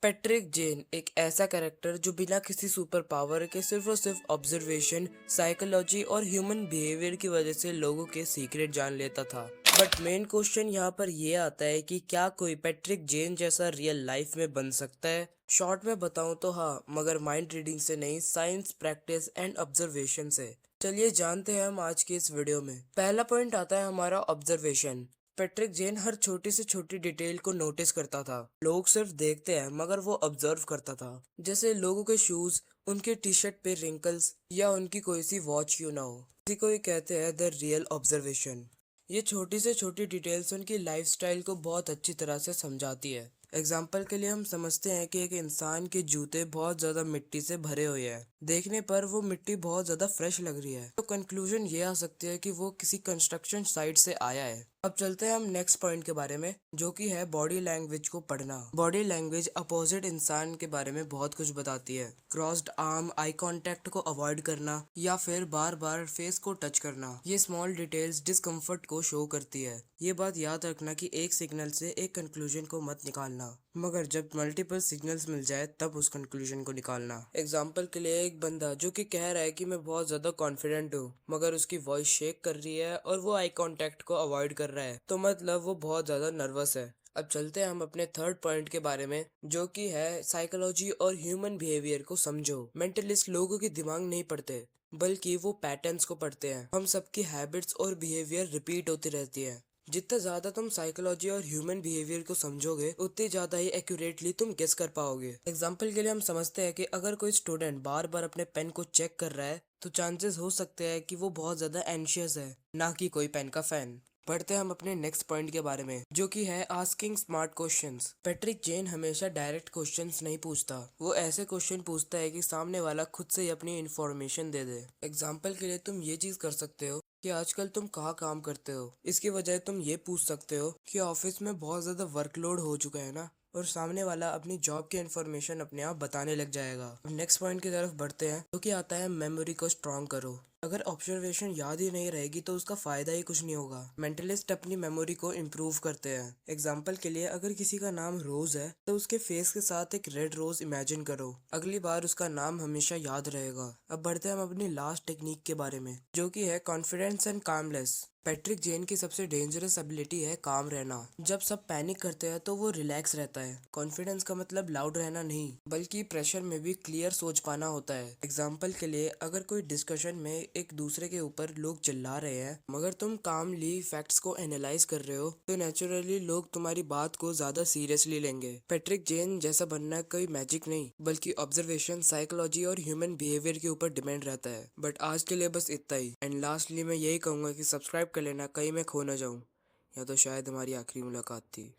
Patrick जेन एक ऐसा character जो बिना किसी सुपर पावर के सिर्फ और सिर्फ ऑब्जर्वेशन, साइकोलॉजी और ह्यूमन बिहेवियर की वजह से लोगों के सीक्रेट जान लेता था। बट मेन क्वेश्चन यहाँ पर ये आता है कि क्या कोई पैट्रिक जेन जैसा रियल लाइफ में बन सकता है। शॉर्ट में बताऊं तो हाँ, मगर माइंड रीडिंग से नहीं, साइंस, प्रैक्टिस एंड ऑब्जर्वेशन से। चलिए जानते हैं हम आज की इस वीडियो में। पहला पॉइंट आता है हमारा ऑब्जर्वेशन। पैट्रिक जेन हर छोटी से छोटी डिटेल को नोटिस करता था। लोग सिर्फ देखते हैं मगर वो ऑब्जर्व करता था। जैसे लोगों के शूज, उनके टी शर्ट पे रिंकल्स या उनकी कोई सी वॉच क्यों ना हो। इसी को ही कहते हैं द रियल ऑब्जर्वेशन। ये छोटी से छोटी डिटेल्स उनकी लाइफस्टाइल को बहुत अच्छी तरह से समझाती है। एग्जाम्पल के लिए हम समझते हैं कि एक इंसान के जूते बहुत ज्यादा मिट्टी से भरे हुए हैं। देखने पर वो मिट्टी बहुत ज्यादा फ्रेश लग रही है, तो कंक्लूजन ये आ सकती है कि वो किसी कंस्ट्रक्शन साइट से आया है। अब चलते हैं हम नेक्स्ट पॉइंट के बारे में, जो कि है बॉडी लैंग्वेज को पढ़ना। बॉडी लैंग्वेज अपोजिट इंसान के बारे में बहुत कुछ बताती है। क्रॉस्ड आर्म, आई कांटेक्ट को अवॉइड करना या फिर बार बार फेस को टच करना, ये स्मॉल डिटेल्स डिस्कम्फर्ट को शो करती है। ये बात याद रखना कि एक सिग्नल से एक कंक्लूजन को मत निकालना, मगर जब मल्टीपल सिग्नल्स मिल जाए तब उस कंक्लूजन को निकालना। एग्जाम्पल के लिए एक बंदा जो कि कह रहा है कि मैं बहुत ज्यादा कॉन्फिडेंट हूँ, मगर उसकी वॉइस शेक कर रही है और वो आई कांटेक्ट को अवॉइड कर रहा है, तो मतलब वो बहुत ज्यादा नर्वस है। अब चलते हैं हम अपने थर्ड पॉइंट के बारे में, जो कि है साइकोलॉजी और ह्यूमन बिहेवियर को समझो। मेंटलिस्ट लोगों के दिमाग नहीं पढ़ते, बल्कि वो पैटर्न्स को पढ़ते हैं। हम सबकी हैबिट्स और बिहेवियर रिपीट होती रहती है। जितना ज्यादा तुम साइकोलॉजी और ह्यूमन बिहेवियर को समझोगे, उतनी ज्यादा ही एक्यूरेटली तुम गेस कर पाओगे। एग्जाम्पल के लिए हम समझते हैं कि अगर कोई स्टूडेंट बार बार अपने पेन को चेक कर रहा है, तो चांसेस हो सकते हैं कि वो बहुत ज्यादा एंशियस है, ना कि कोई पेन का फैन। पढ़ते हैं हम अपने नेक्स्ट पॉइंट के बारे में, जो कि है आस्किंग स्मार्ट क्वेश्चंस। पैट्रिक जेन हमेशा डायरेक्ट क्वेश्चंस नहीं पूछता। वो ऐसे क्वेश्चन पूछता है कि सामने वाला खुद से ही अपनी इंफॉर्मेशन दे दे। एग्जाम्पल के लिए तुम ये चीज कर सकते हो कि आजकल तुम कहाँ काम करते हो। इसकी वजह तुम ये पूछ सकते हो कि ऑफिस में बहुत ज्यादा वर्कलोड हो चुका है ना, और सामने वाला अपनी जॉब की इन्फॉर्मेशन अपने आप बताने लग जाएगा। नेक्स्ट पॉइंट की तरफ बढ़ते हैं, जो कि आता है मेमोरी को स्ट्रॉन्ग करो। अगर ऑब्जर्वेशन याद ही नहीं रहेगी तो उसका फायदा ही कुछ नहीं होगा। मेंटलिस्ट अपनी मेमोरी को इम्प्रूव करते हैं। एग्जाम्पल के लिए अगर किसी का नाम रोज है, तो उसके फेस के साथ एक रेड रोज इमेजिन करो। अगली बार उसका नाम हमेशा याद रहेगा। अब बढ़ते हैं हम अपनी लास्ट टेक्निक के बारे में, जो कि है कॉन्फिडेंस एंड कामलेस। पैट्रिक जेन की सबसे डेंजरस एबिलिटी है काम रहना। जब सब पैनिक करते हैं तो वो रिलैक्स रहता है। कॉन्फिडेंस का मतलब लाउड रहना नहीं, बल्कि प्रेशर में भी क्लियर सोच पाना होता है। एग्जाम्पल के लिए अगर कोई डिस्कशन में एक दूसरे के ऊपर लोग चिल्ला रहे हैं, मगर तुम कामली फैक्ट्स को एनालाइज कर रहे हो, तो नेचुरली लोग तुम्हारी बात को ज्यादा सीरियसली लेंगे। पैट्रिक जेन जैसा बनना कोई मैजिक नहीं, बल्कि ऑब्जर्वेशन, साइकोलॉजी और ह्यूमन बिहेवियर के ऊपर डिपेंड रहता है। बट आज के लिए बस इतना ही। एंड लास्टली मैं यही कहूंगा कि सब्सक्राइब कर लेना, कहीं मैं खो ना जाऊं, या तो शायद हमारी आखिरी मुलाकात थी।